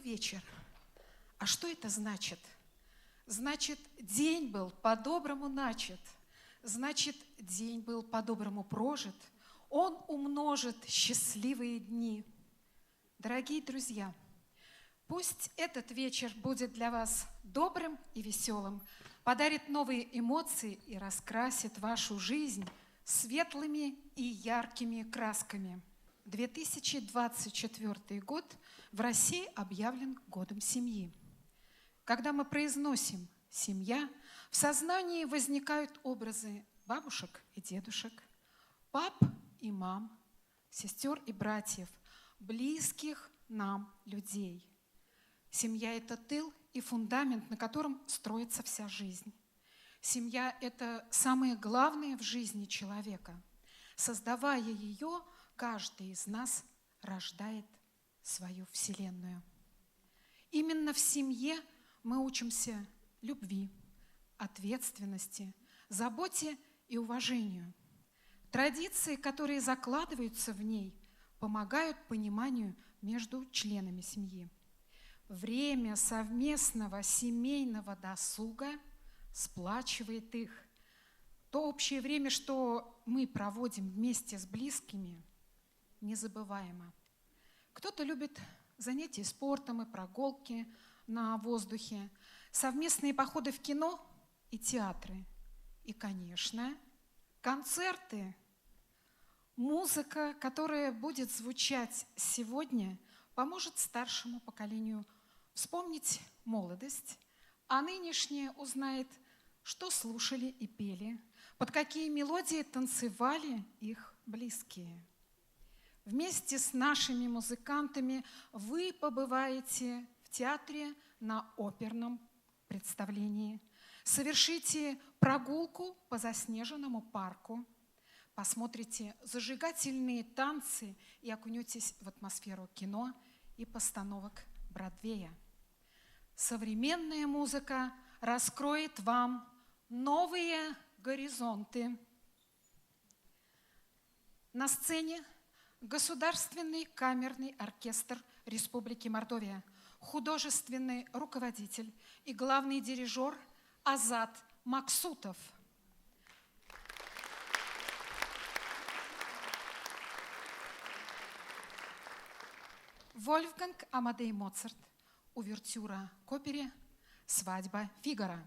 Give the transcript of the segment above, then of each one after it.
вечер. А что это значит? Значит, день был по-доброму начат. Значит, день был по-доброму прожит. Он умножит счастливые дни. Дорогие друзья, пусть этот вечер будет для вас добрым и веселым, подарит новые эмоции и раскрасит вашу жизнь светлыми и яркими красками. 2024 год в России объявлен годом семьи. Когда мы произносим «семья», в сознании возникают образы бабушек и дедушек, пап и мам, сестер и братьев, близких нам людей. Семья – это тыл и фундамент, на котором строится вся жизнь. Семья – это самое главное в жизни человека. Создавая ее, каждый из нас рождает свою вселенную. Именно в семье мы учимся любви, ответственности, заботе и уважению. Традиции, которые закладываются в ней, помогают пониманию между членами семьи. Время совместного семейного досуга сплачивает их. То общее время, что мы проводим вместе с близкими, незабываемо. Кто-то любит занятия спортом и прогулки на воздухе, совместные походы в кино и театры. И, конечно, концерты. Музыка, которая будет звучать сегодня, поможет старшему поколению вспомнить молодость, а нынешнее узнает, что слушали и пели, под какие мелодии танцевали их близкие. Вместе с нашими музыкантами вы побываете в театре на оперном представлении, совершите прогулку по заснеженному парку, посмотрите зажигательные танцы и окунетесь в атмосферу кино и постановок Бродвея. Современная музыка раскроет вам новые горизонты. На сцене Государственный камерный оркестр Республики Мордовия, художественный руководитель и главный дирижер Азат Максутов. Вольфганг Амадей Моцарт, увертюра к опере «Свадьба Фигаро».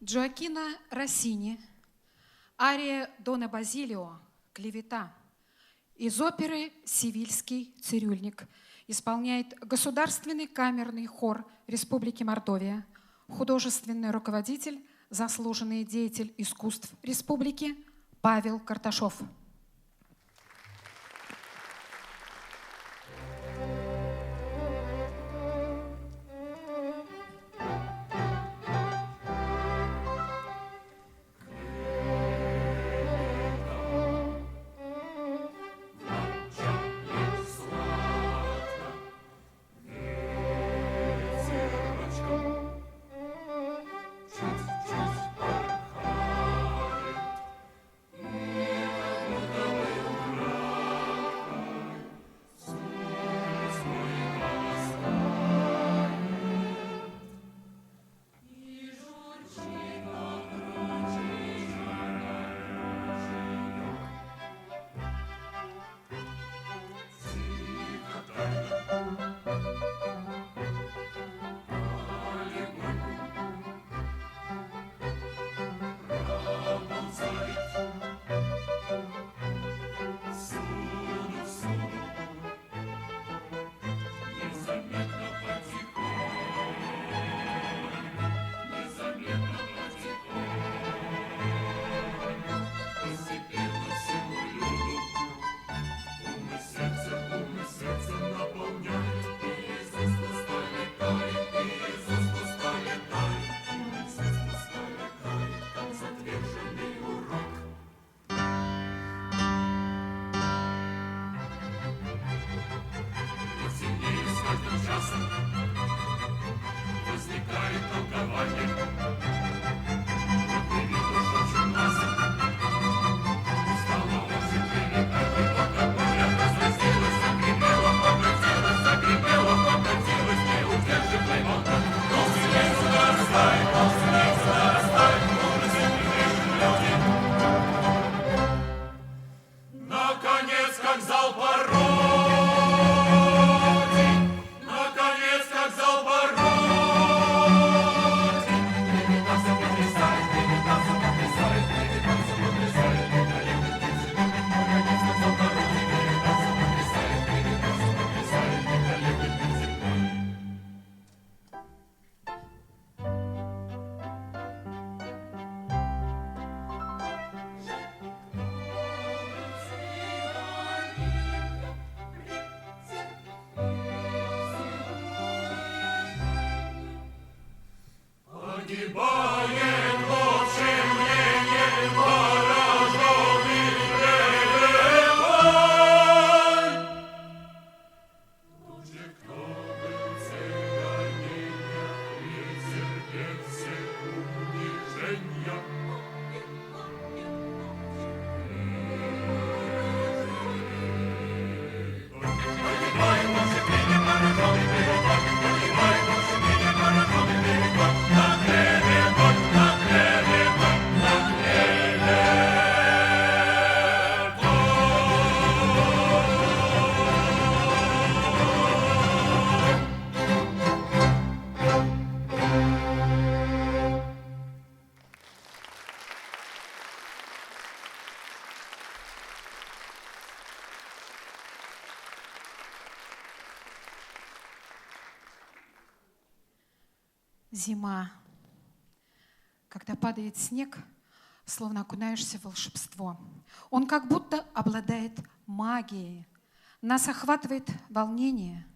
Джоаккино Россини, ария Дона Базилио «Клевета» из оперы «Севильский цирюльник» исполняет Государственный камерный хор Республики Мордовия, художественный руководитель, заслуженный деятель искусств Республики Павел Карташов. Зима. Когда падает снег, словно окунаешься в волшебство. Он как будто обладает магией. Нас охватывает волнение,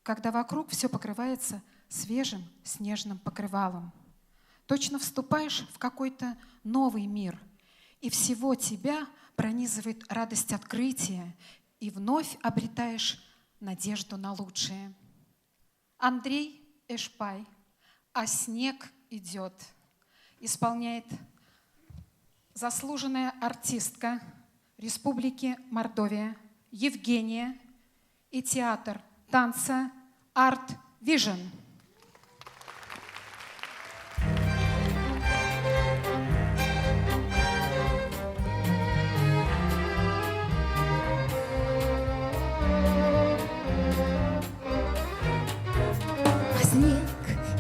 когда вокруг все покрывается свежим снежным покрывалом. Точно вступаешь в какой-то новый мир, и всего тебя пронизывает радость открытия, и вновь обретаешь надежду на лучшее. Андрей Эшпай «А снег идет» исполняет заслуженная артистка Республики Мордовия Евгения и театр танца Art Vision.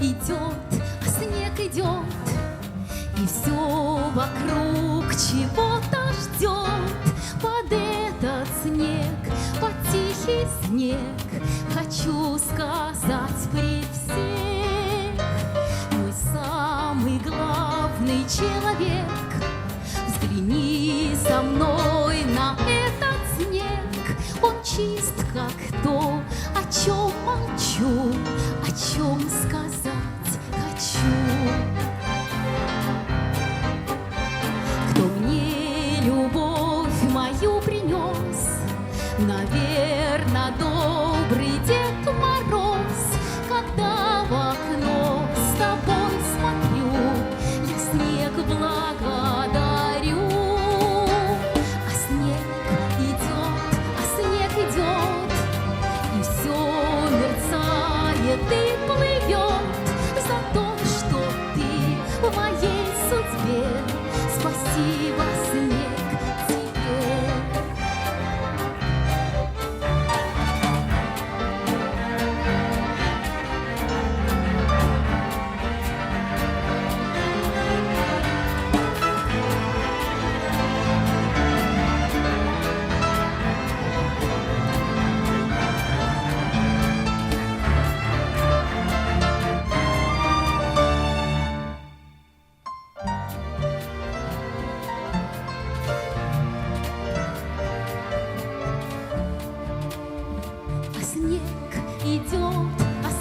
Идет, а снег идет, чего-то ждет под этот снег, под тихий снег. Хочу сказать при всех: мой самый главный человек, взгляни со мной на этот снег. Он чист, как то, о чем молчу, о чем сказать хочу. Кто мне любовь мою принес, наверно, добрый Дед Мороз. Когда в окно с тобой смотрю, я снег благодарю. А снег идет, и все мерцает и плывет за то, что ты в моей судьбе. Спасибо, снег, тебе.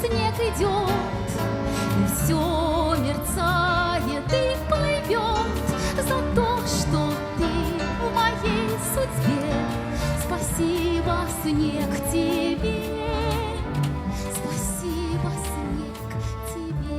Снег идет, и все мерцает и плывет за то, что ты в моей судьбе. Спасибо, снег, тебе. Спасибо, снег, тебе.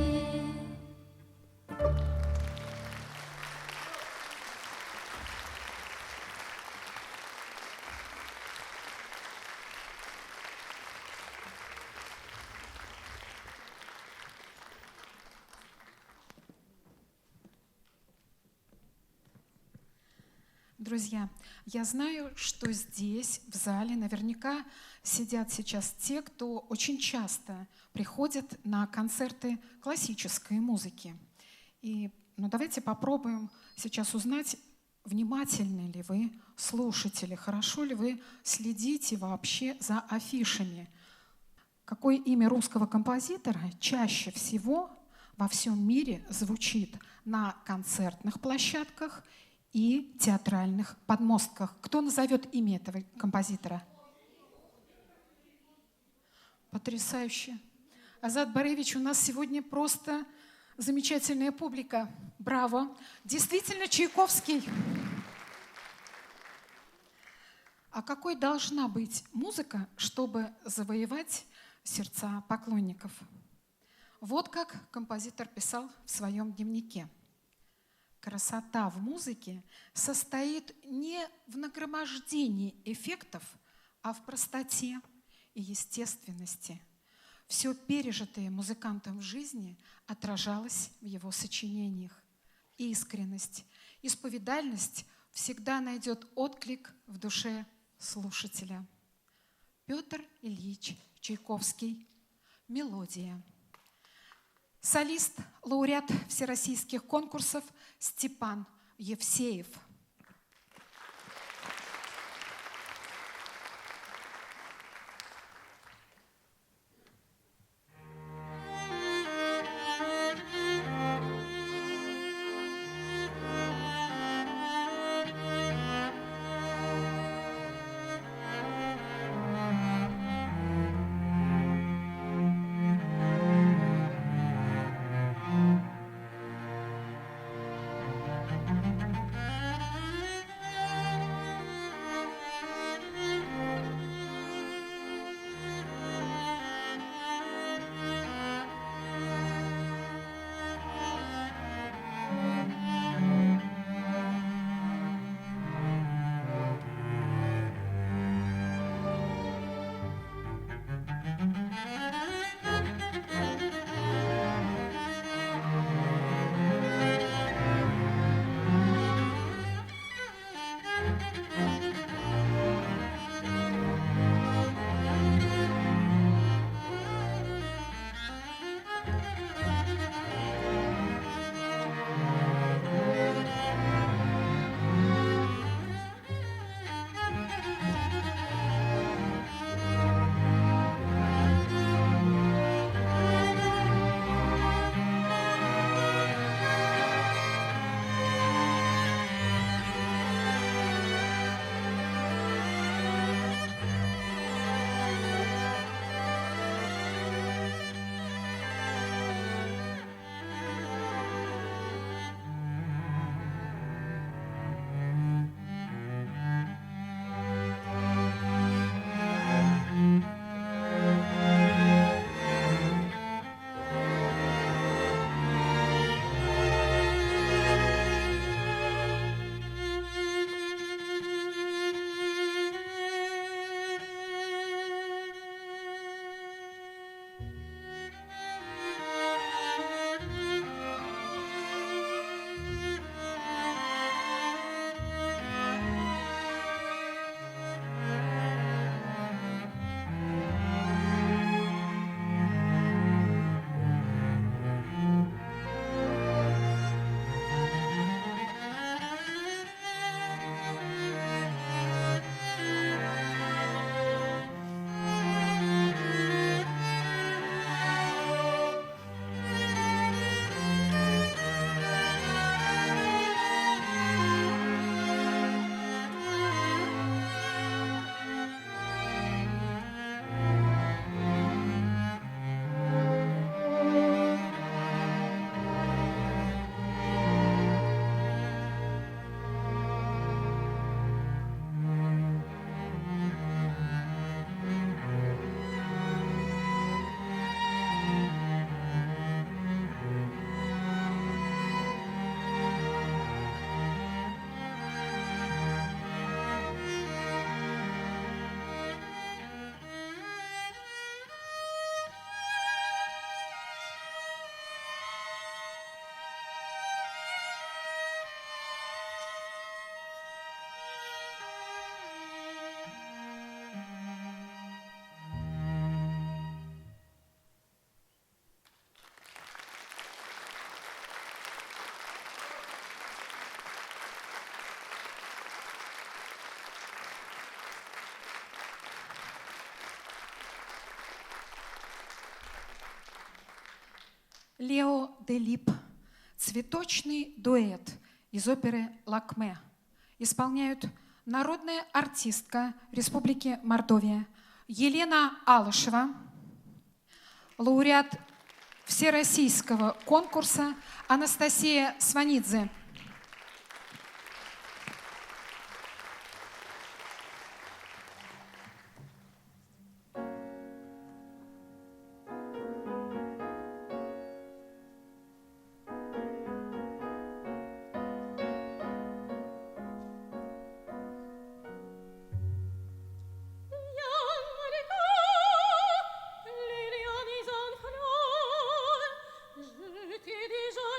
Друзья, я знаю, что здесь, в зале, наверняка сидят сейчас те, кто очень часто приходят на концерты классической музыки. Давайте попробуем сейчас узнать, внимательны ли вы слушатели, хорошо ли вы следите вообще за афишами. Какое имя русского композитора чаще всего во всем мире звучит на концертных площадках и театральных подмостках? Кто назовет имя этого композитора? Потрясающе. Азат Баревич, у нас сегодня просто замечательная публика. Браво. Действительно, Чайковский. А какой должна быть музыка, чтобы завоевать сердца поклонников? Вот как композитор писал в своем дневнике. Красота в музыке состоит не в нагромождении эффектов, а в простоте и естественности. Все пережитое музыкантом в жизни отражалось в его сочинениях. Искренность, исповедальность всегда найдет отклик в душе слушателя. Петр Ильич Чайковский. Мелодия. Солист, лауреат всероссийских конкурсов Степан Евсеев. Лео де Лип, цветочный дуэт из оперы «Лакме». Исполняют народная артистка Республики Мордовия Елена Алышева, лауреат всероссийского конкурса Анастасия Сванидзе. Déjà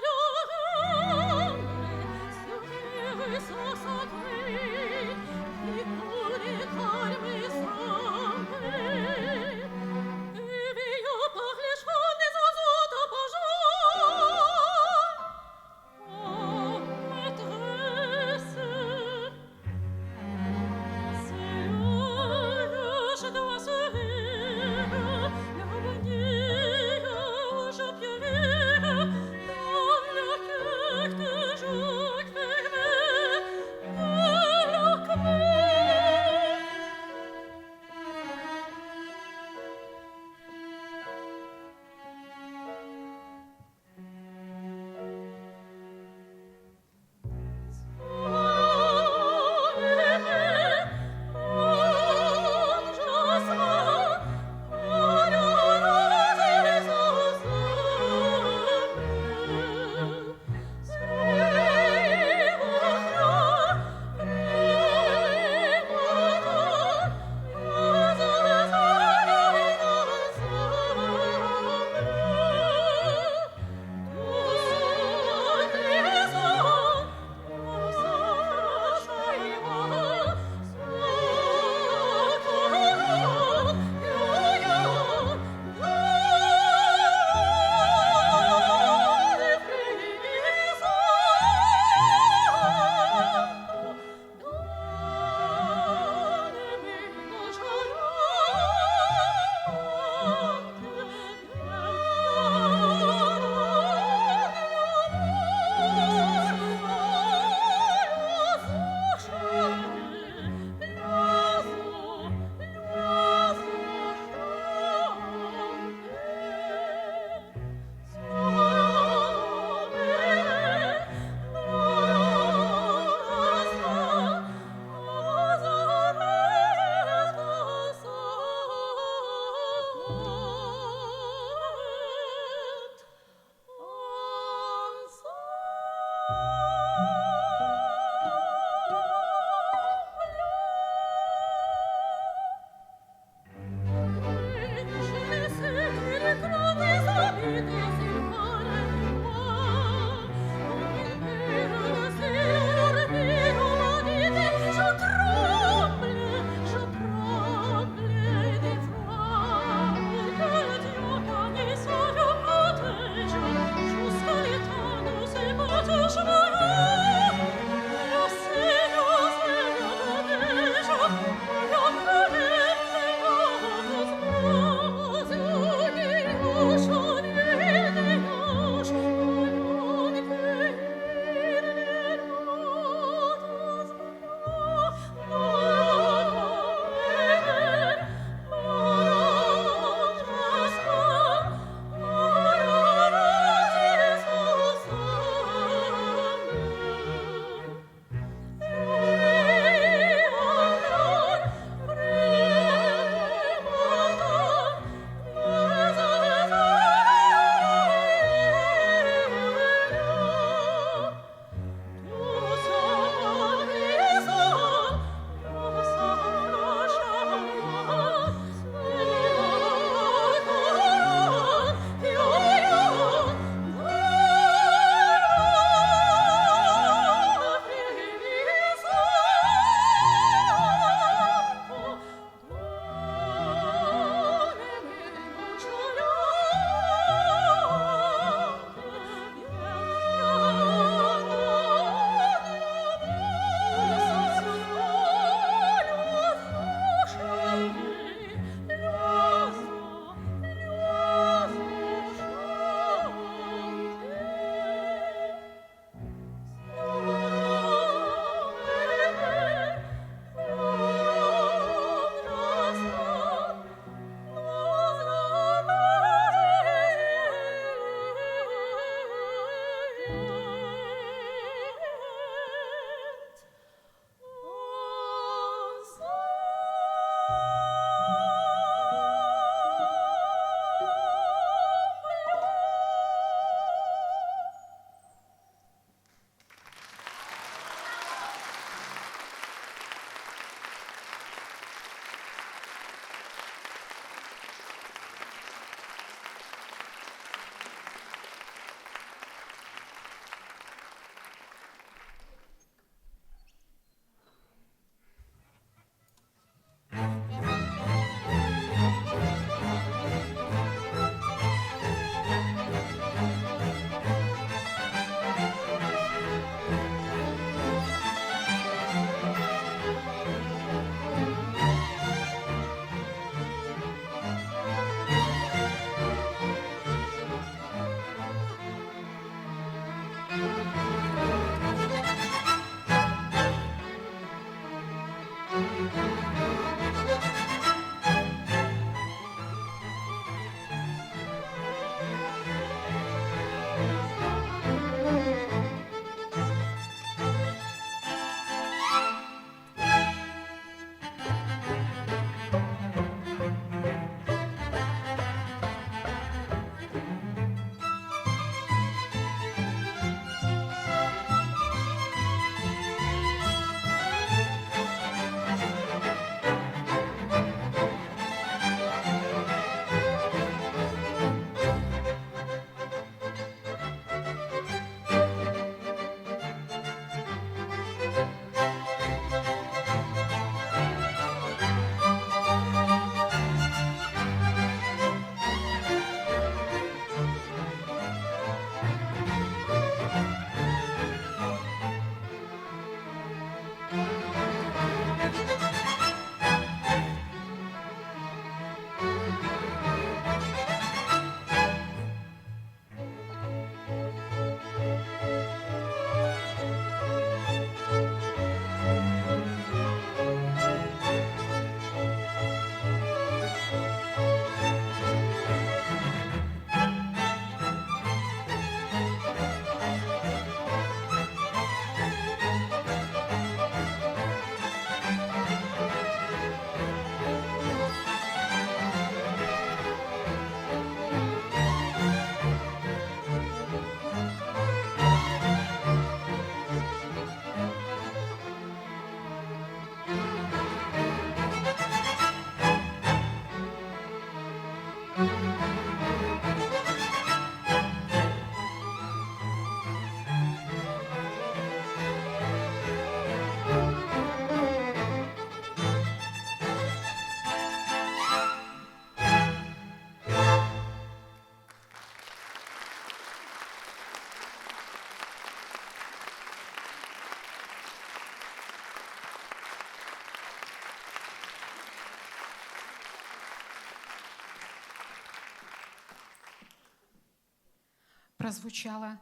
Прозвучала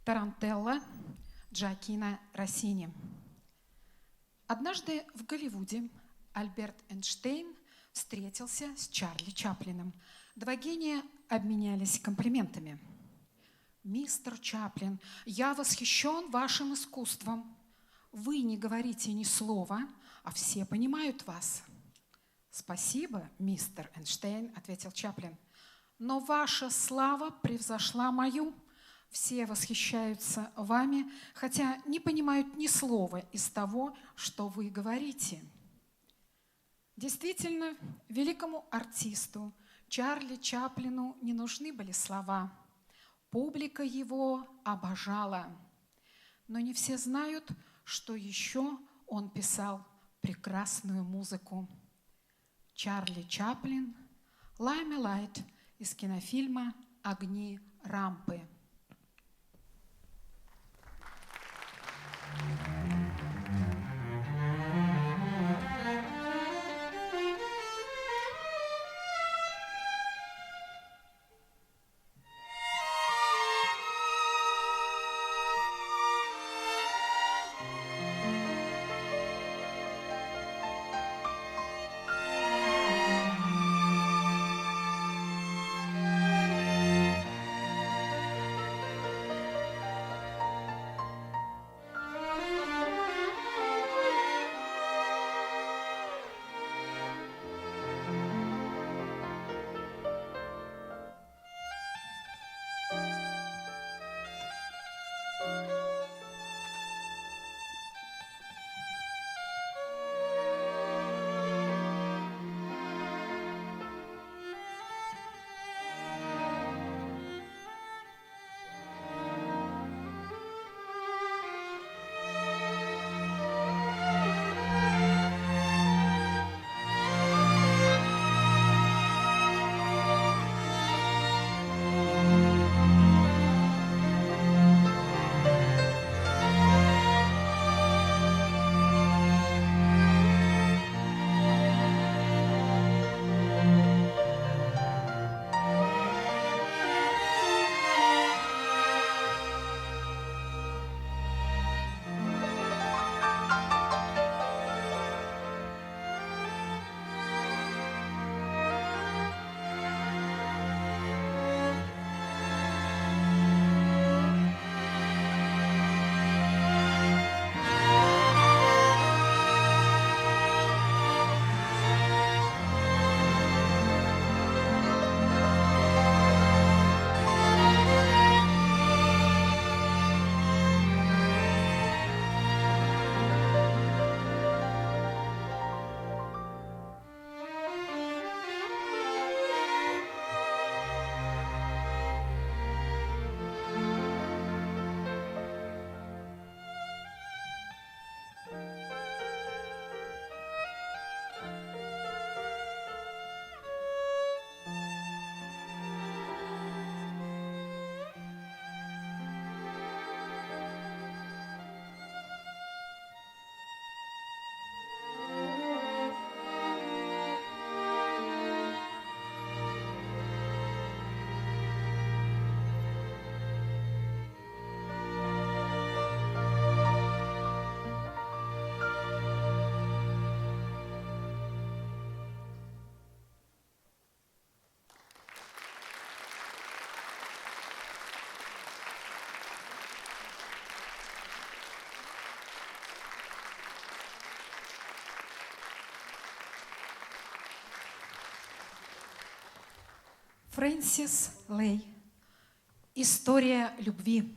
тарантелла Джоаккино Россини. Однажды в Голливуде Альберт Эйнштейн встретился с Чарли Чаплином. Два гения обменялись комплиментами. «Мистер Чаплин, я восхищен вашим искусством. Вы не говорите ни слова, а все понимают вас». «Спасибо, мистер Эйнштейн», — ответил Чаплин. «Но ваша слава превзошла мою. Все восхищаются вами, хотя не понимают ни слова из того, что вы говорите». Действительно, великому артисту Чарли Чаплину не нужны были слова. Публика его обожала. Но не все знают, что еще он писал прекрасную музыку. Чарли Чаплин, «Limelight» из кинофильма «Огни рампы». Фрэнсис Лей. История любви.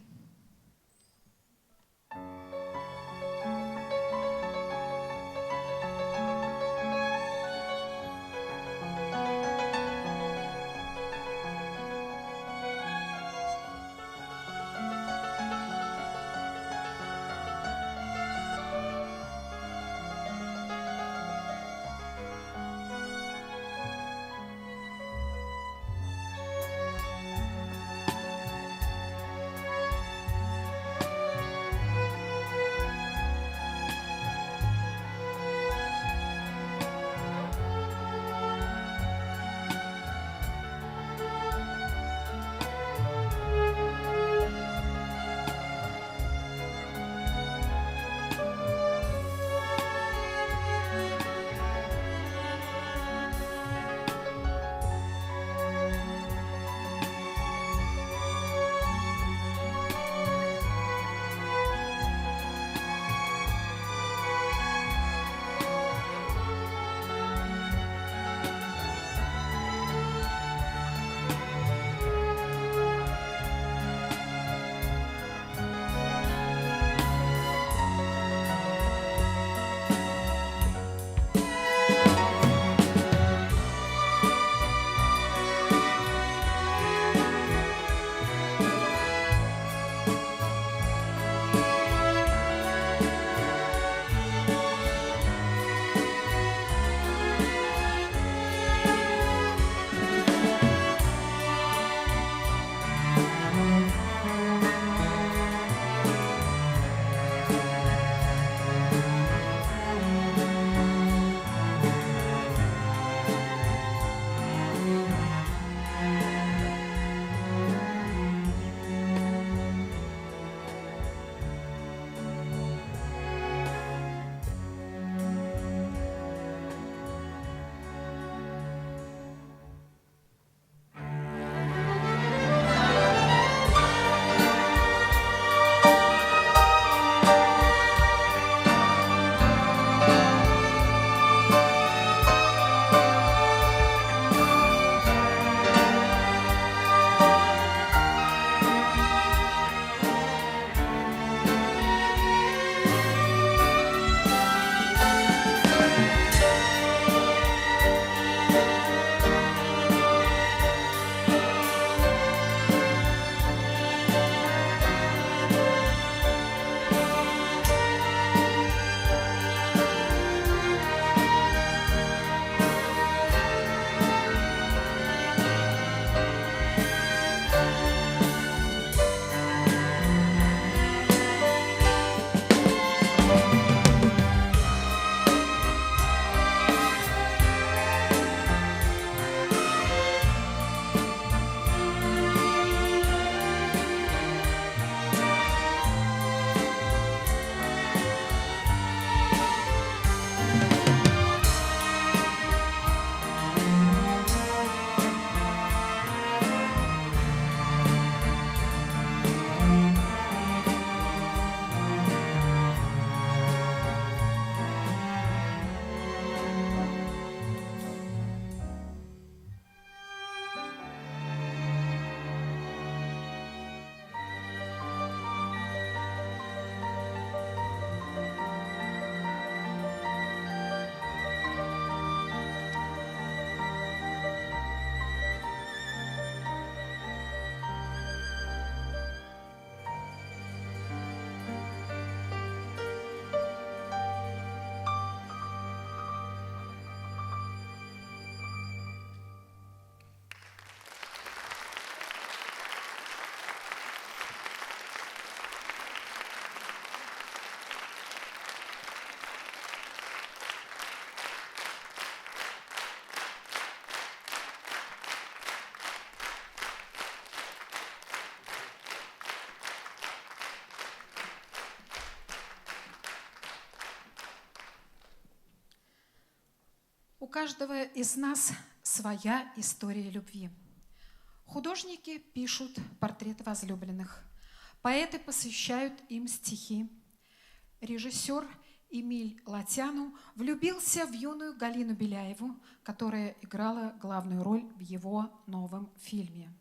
У каждого из нас своя история любви. Художники пишут портреты возлюбленных, поэты посвящают им стихи, режиссер Эмиль Латяну влюбился в юную Галину Беляеву, которая играла главную роль в его новом фильме.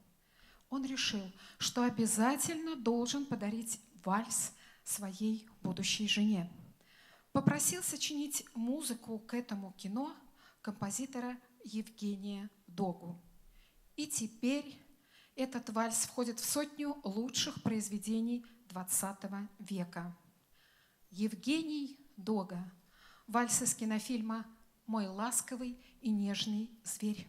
Он решил, что обязательно должен подарить вальс своей будущей жене. Попросил сочинить музыку к этому кино композитора Евгения Догу. И теперь этот вальс входит в 100 лучших произведений XX века. Евгений Дога. Вальс из кинофильма «Мой ласковый и нежный зверь».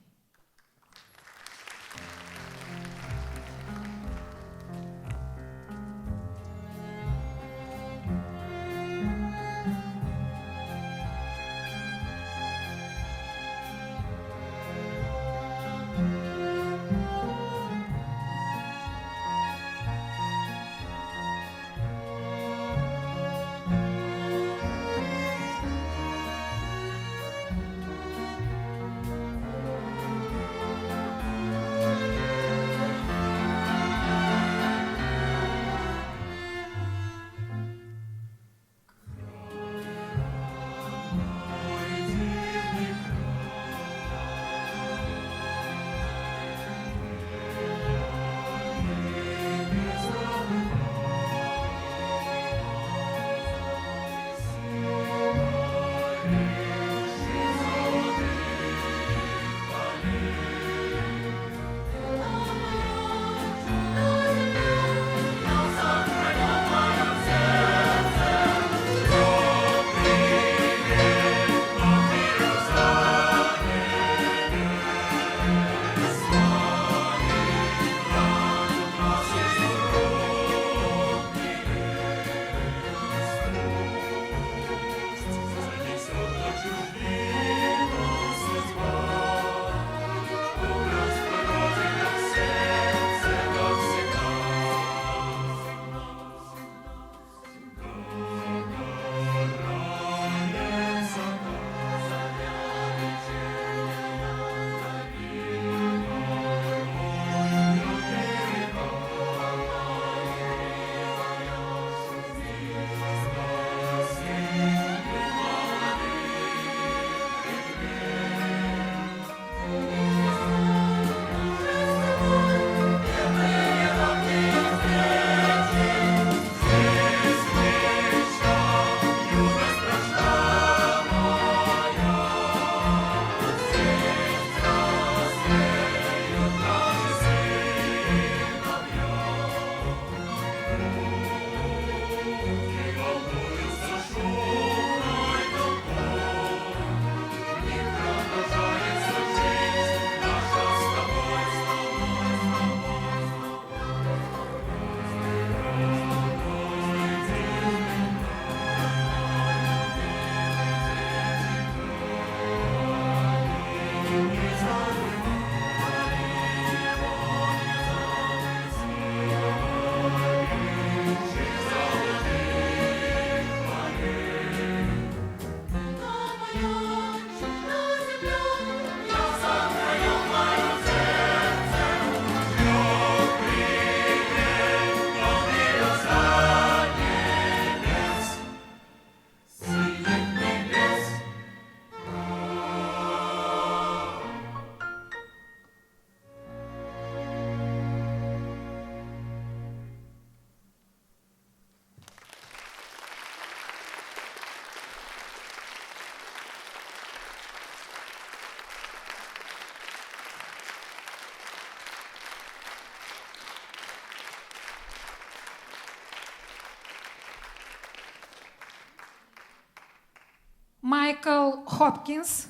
Michael Hopkins,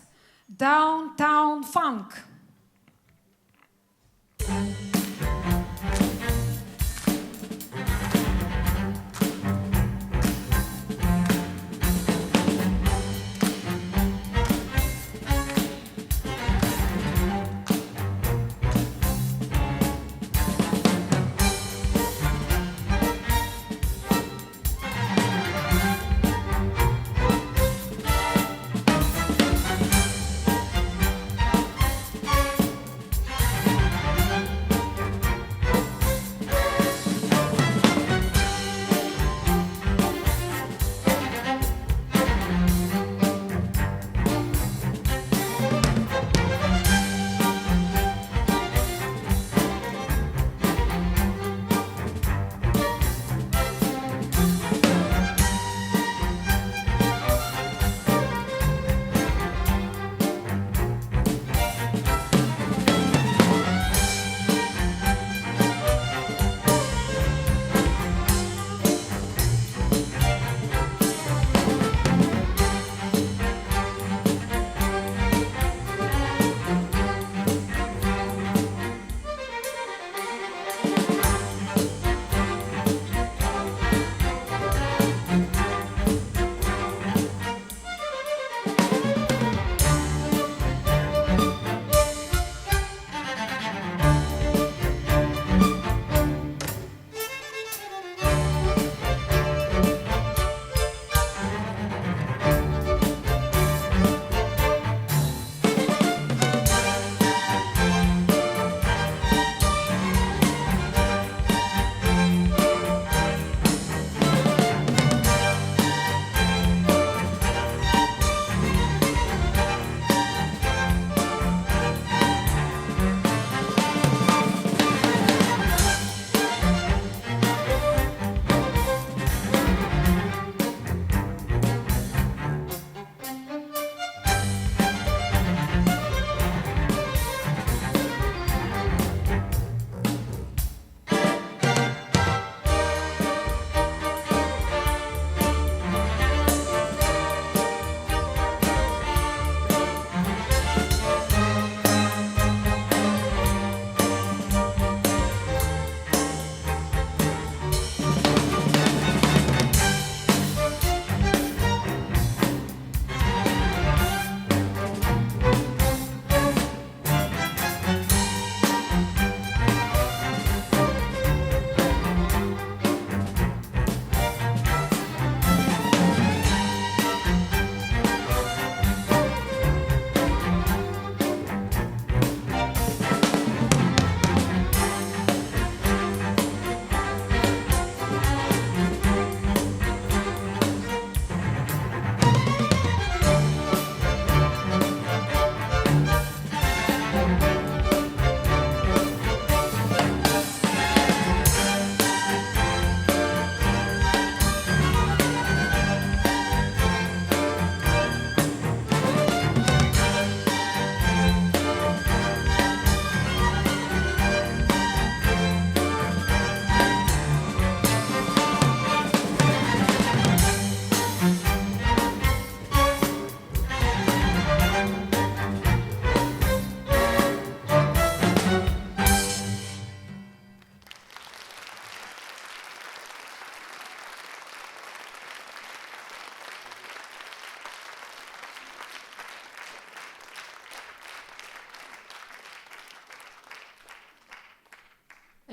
Downtown Funk.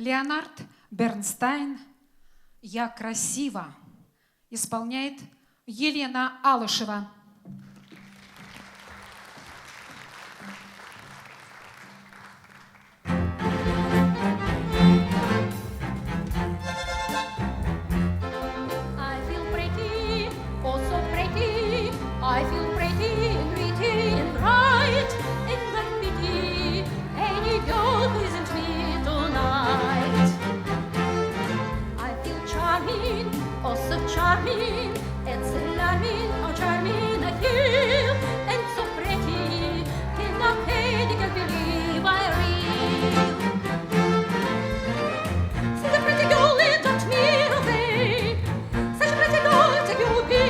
Леонард Бернстайн «Я красива» исполняет Елена Алышева. I feel pretty and witty and bright, and like pity any girl who isn't me tonight. I feel charming, oh so charming, it's alarming how charming I feel, and so pretty, till my head can believe I real. See the pretty girl and don't me away, such a pretty girl to you be.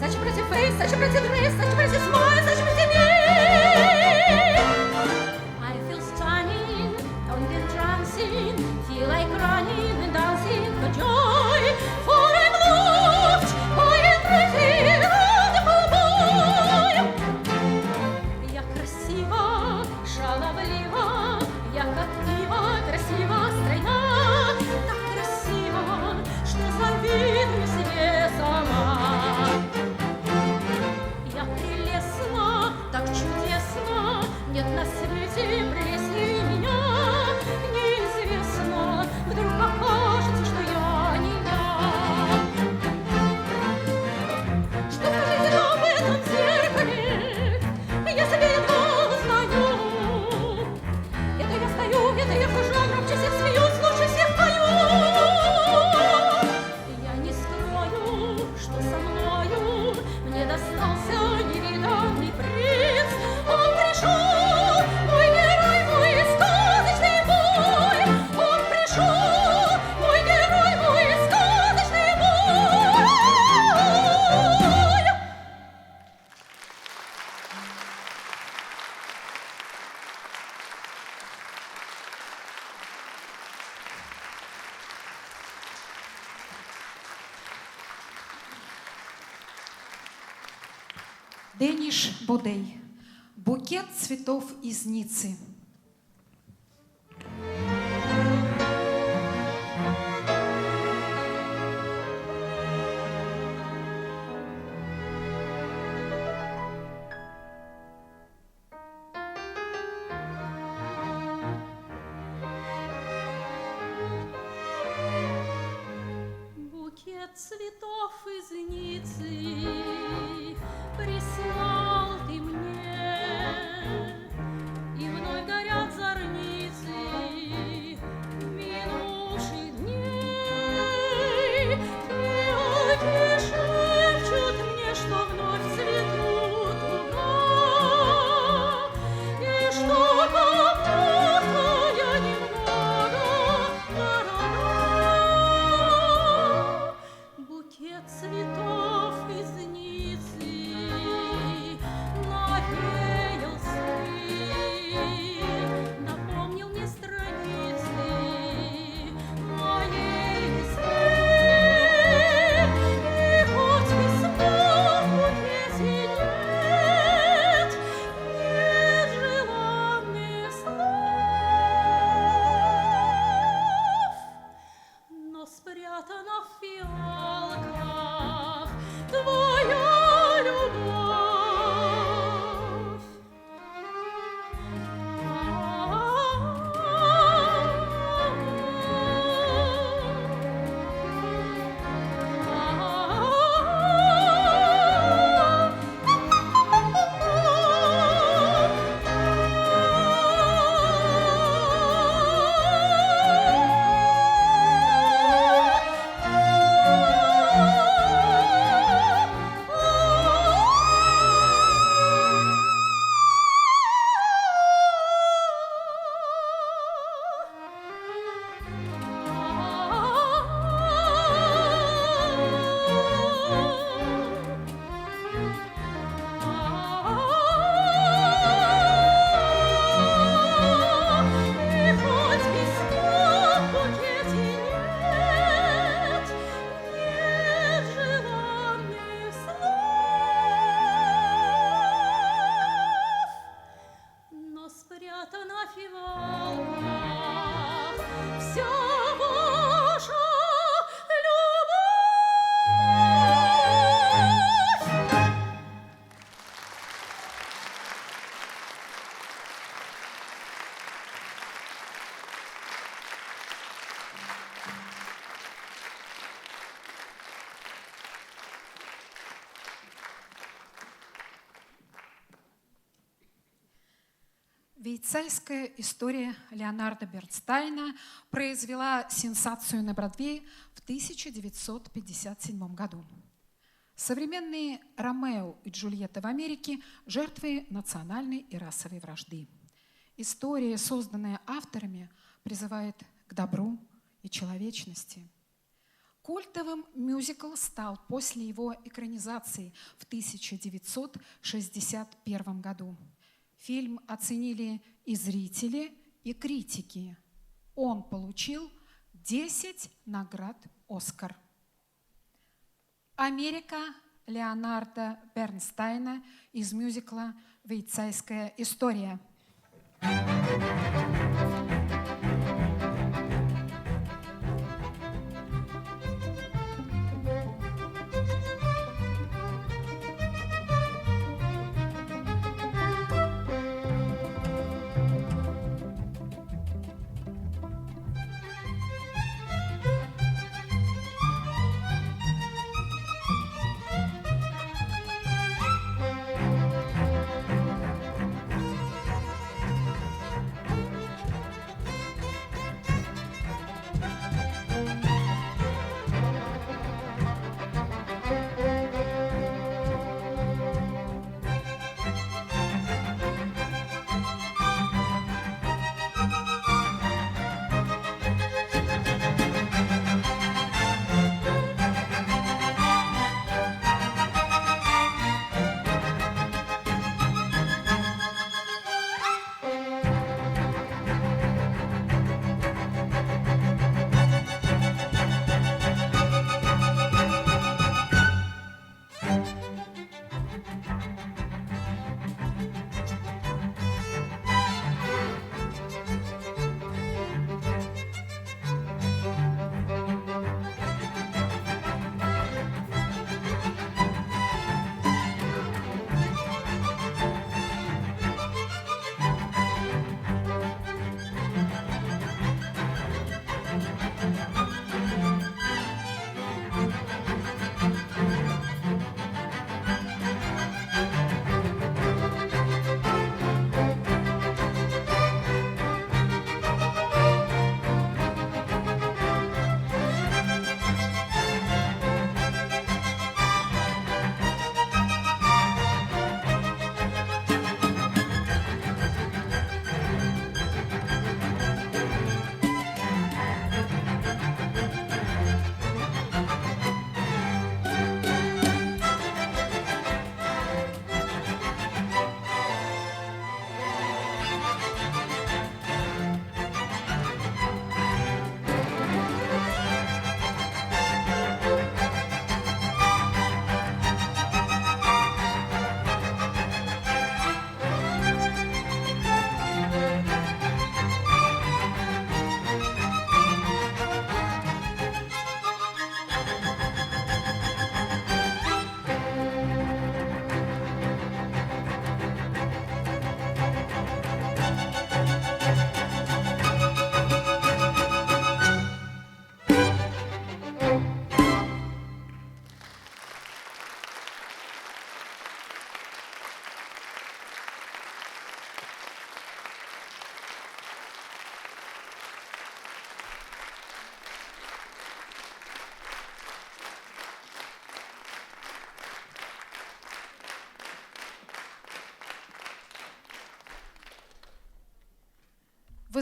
Such a pretty face, such a pretty dress, such a pretty smile, such a pretty name. I feel stunning, and entrancing, feel like running and dancing for joy, for I'm loved by a pretty, wonderful boy. Я красива, шаловлива, я как ива, красива, стройна, так красива, что завидую себе сама. Так чудесно, нет на свете прелестней меня. Неизвестно, вдруг окажется, что я не я. Что скажите об этом зеркале? Я себе едва узнаю. Это я стою, это я хожу, громче всех смеюсь, лучше всех пою. Я не скрою, что со мною мне достался невиданный принц. Он пришел, мой герой, мой сказочный бой. Он пришел, мой герой, мой сказочный бой. Дениш Бодей. Букет цветов из Ниццы. Букет цветов из Ниццы прислал ты мне, и вновь горят зорницы минувших дней. И шепчут мне, что вновь цветут луга, и что кому-то я немного дорога. Букет цветов из Ниццы Швейцарская история Леонарда Бернстайна произвела сенсацию на Бродвее в 1957 году. Современные Ромео и Джульетта в Америке – жертвы национальной и расовой вражды. История, созданная авторами, призывает к добру и человечности. Культовым мюзикл стал после его экранизации в 1961 году. Фильм оценили и зрители, и критики. Он получил 10 наград «Оскар». «Америка» Леонарда Бернстайна из мюзикла «Швейцарская история».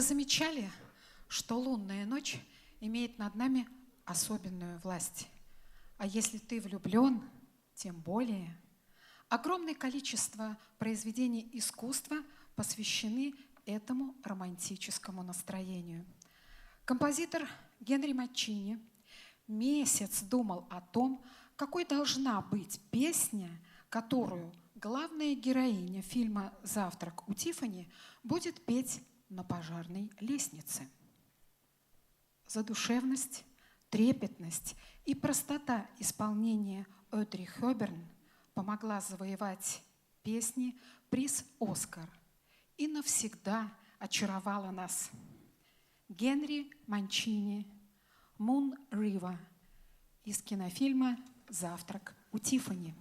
Вы замечали, что лунная ночь имеет над нами особенную власть? А если ты влюблен, тем более. Огромное количество произведений искусства посвящены этому романтическому настроению. Композитор Генри Манчини месяц думал о том, какой должна быть песня, которую главная героиня фильма «Завтрак у Тиффани» будет петь на пожарной лестнице. Задушевность, трепетность и простота исполнения Одри Хёберн помогла завоевать песне приз «Оскар» и навсегда очаровала нас. Генри Манчини, «Moon River» из кинофильма «Завтрак у Тиффани».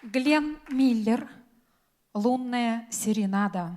Глен Миллер, «Лунная серенада».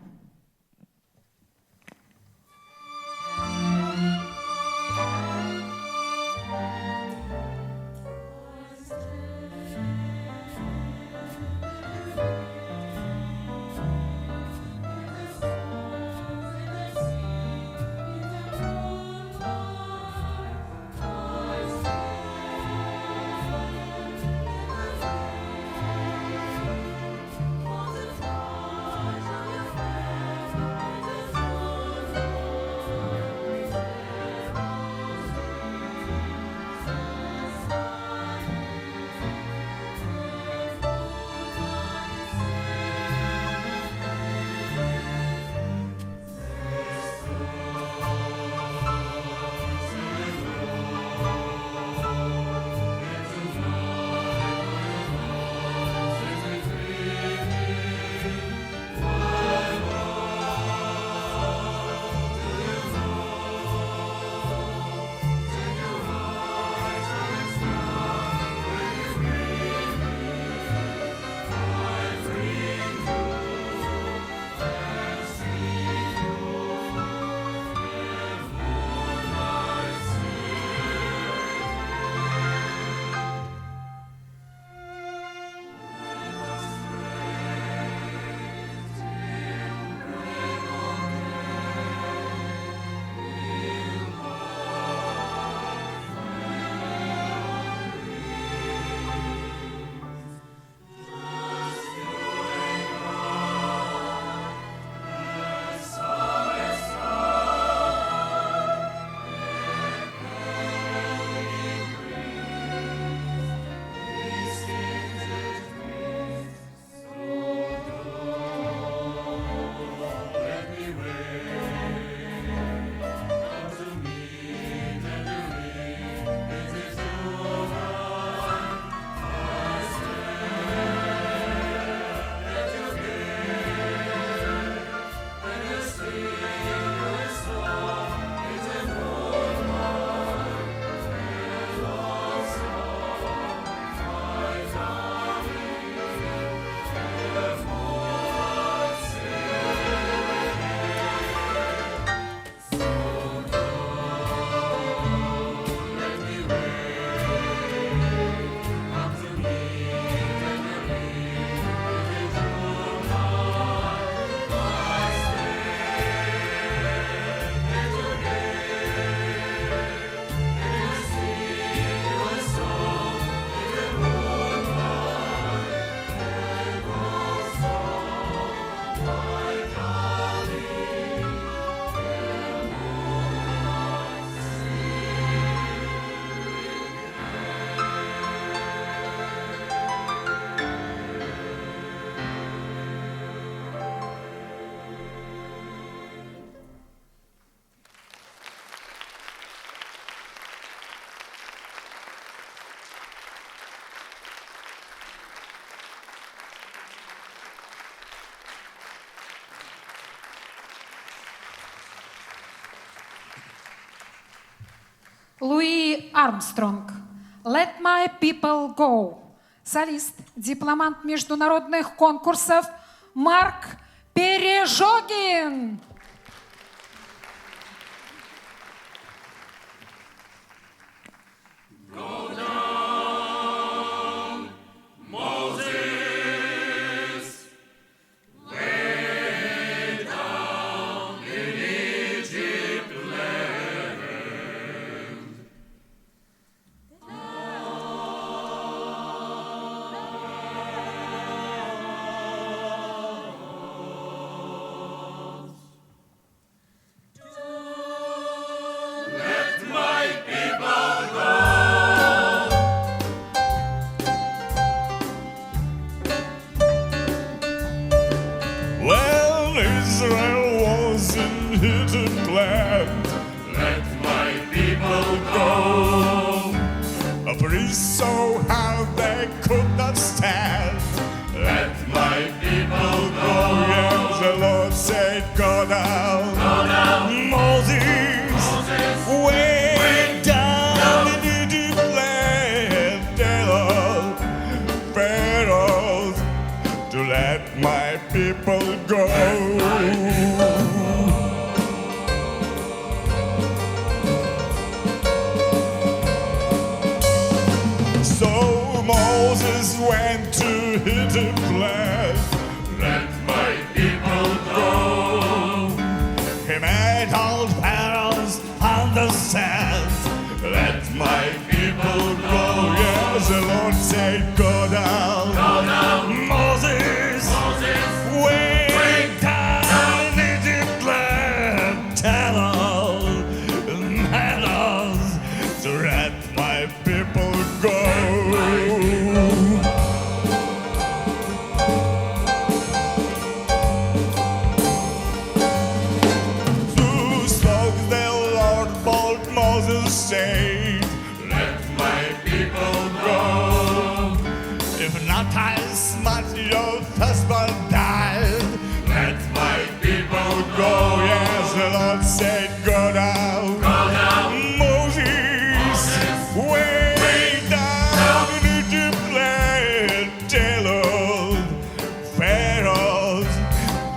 Луи Армстронг, «Let my people go». Солист, дипломант международных конкурсов Марк Пережогин. Well, Israel was in hidden land. Let my people go. A priest so hard they could not stand. Let my people go. Yes, the Lord said, go down. Go down. Moses went down in Egypt land. Pharaoh's Moses went to hit a plant. Let my people go. He made all Pharaohs understand. Let my people go. Yes, the Lord said, go down. Go down. Moses, way down in Egypt land. Tell all matters to let my people go. To spoke the Lord, bold Moses said, let my people go. If not as much your husband died, let my people go. Yes, the Lord said, go down. Go down. Moses, way down in Egypt land. Tell all Pharaohs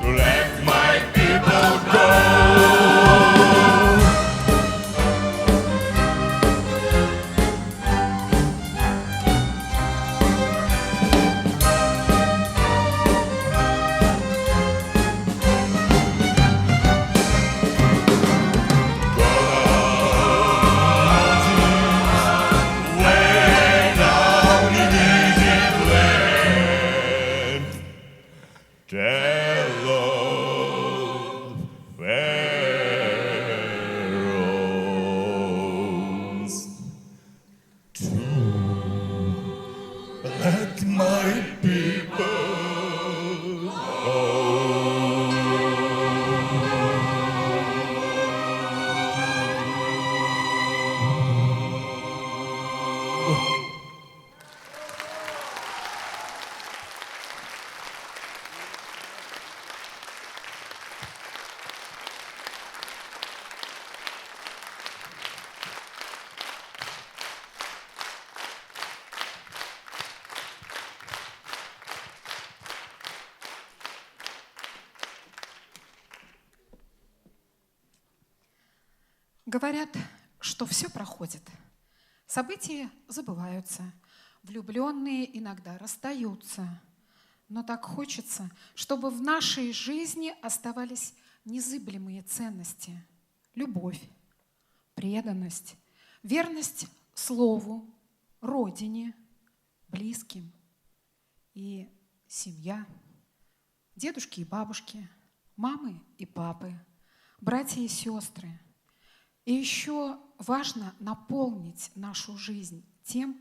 to let my people go. Tell all Pharaohs to let my people go. Говорят, что все проходит. События забываются. Влюбленные иногда расстаются. Но так хочется, чтобы в нашей жизни оставались незыблемые ценности. Любовь, преданность, верность слову, родине, близким и семья, дедушки и бабушки, мамы и папы, братья и сестры. И еще важно наполнить нашу жизнь тем,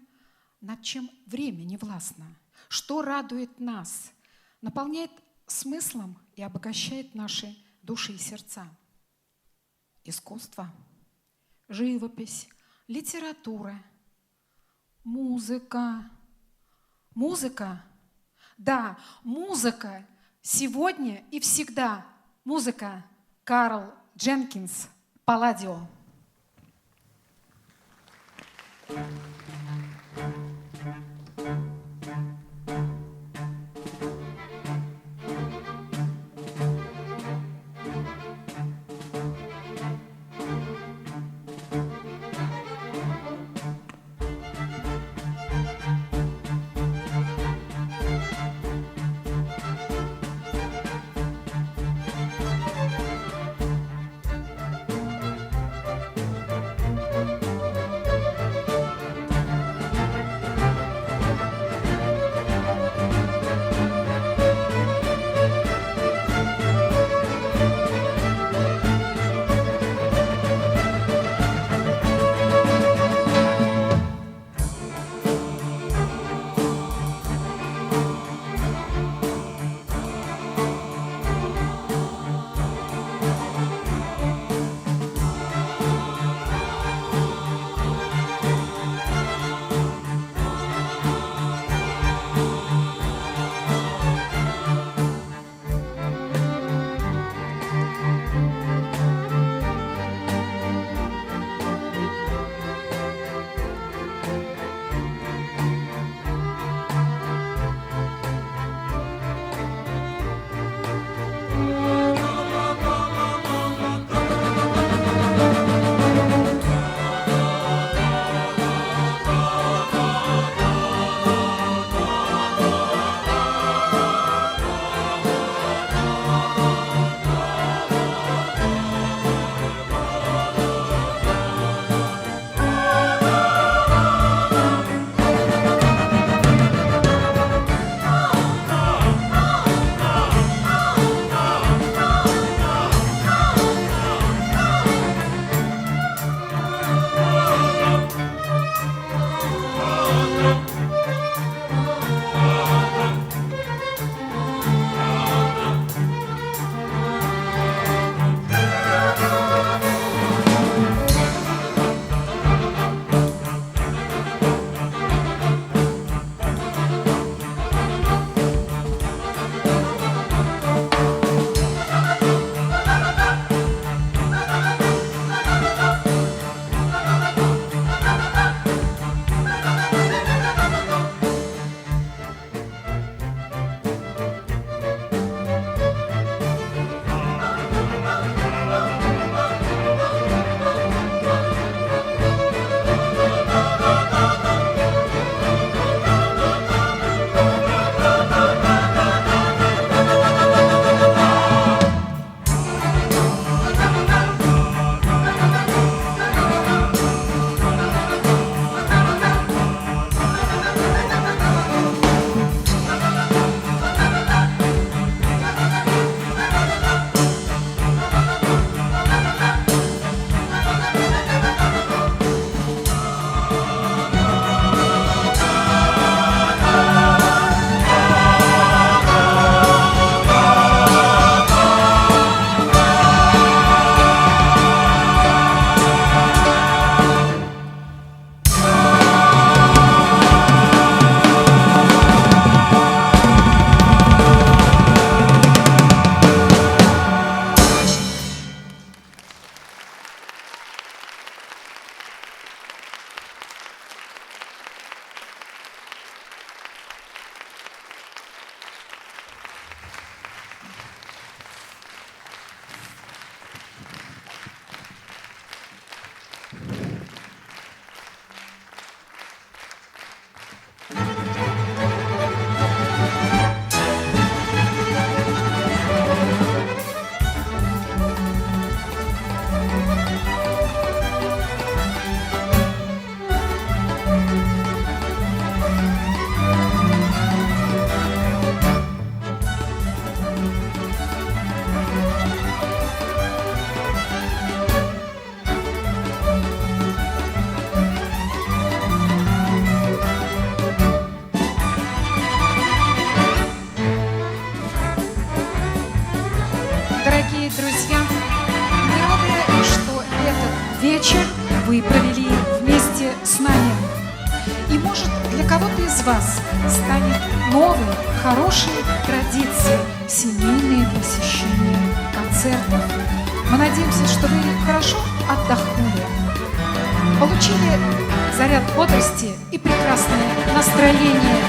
над чем время не властно, что радует нас, наполняет смыслом и обогащает наши души и сердца. Искусство, живопись, литература, музыка. Музыка, да, музыка сегодня и всегда. Музыка Карл Дженкинс, Палладио. И может для кого-то из вас станет новой, хорошей традицией семейные посещения концертов. Мы надеемся, что вы хорошо отдохнули, получили заряд бодрости и прекрасное настроение.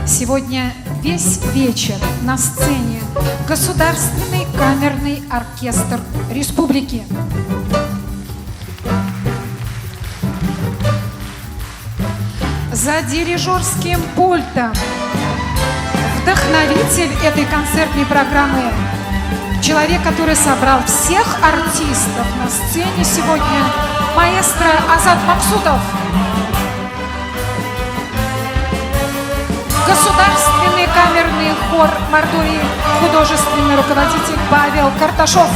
Сегодня весь вечер на сцене Государственный камерный оркестр Республики. За дирижерским пультом вдохновитель этой концертной программы, человек, который собрал всех артистов на сцене сегодня, маэстро Азат Максутов. Государственный камерный хор Мордовии, художественный руководитель Павел Карташов.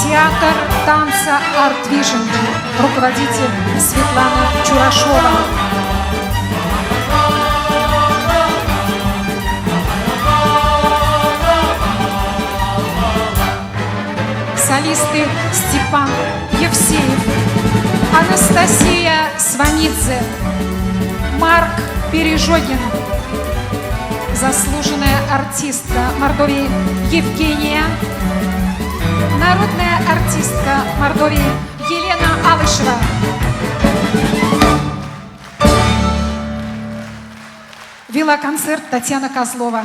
Театр танца Art Vision, руководитель Светлана Чурашова. Солисты Степан Евсеев, Анастасия Сванидзе, Марк Пережогин, заслуженная артистка Мордовии Евгения, народная артистка Мордовии Елена Алышева. Вела концерт Татьяна Козлова.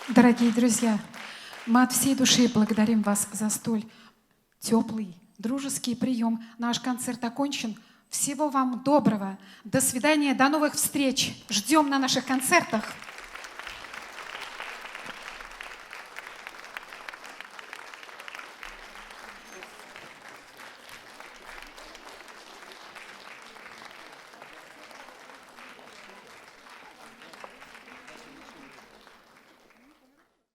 Дорогие друзья, мы от всей души благодарим вас за столь теплый, дружеский прием. Наш концерт окончен. Всего вам доброго. До свидания, до новых встреч. Ждем на наших концертах.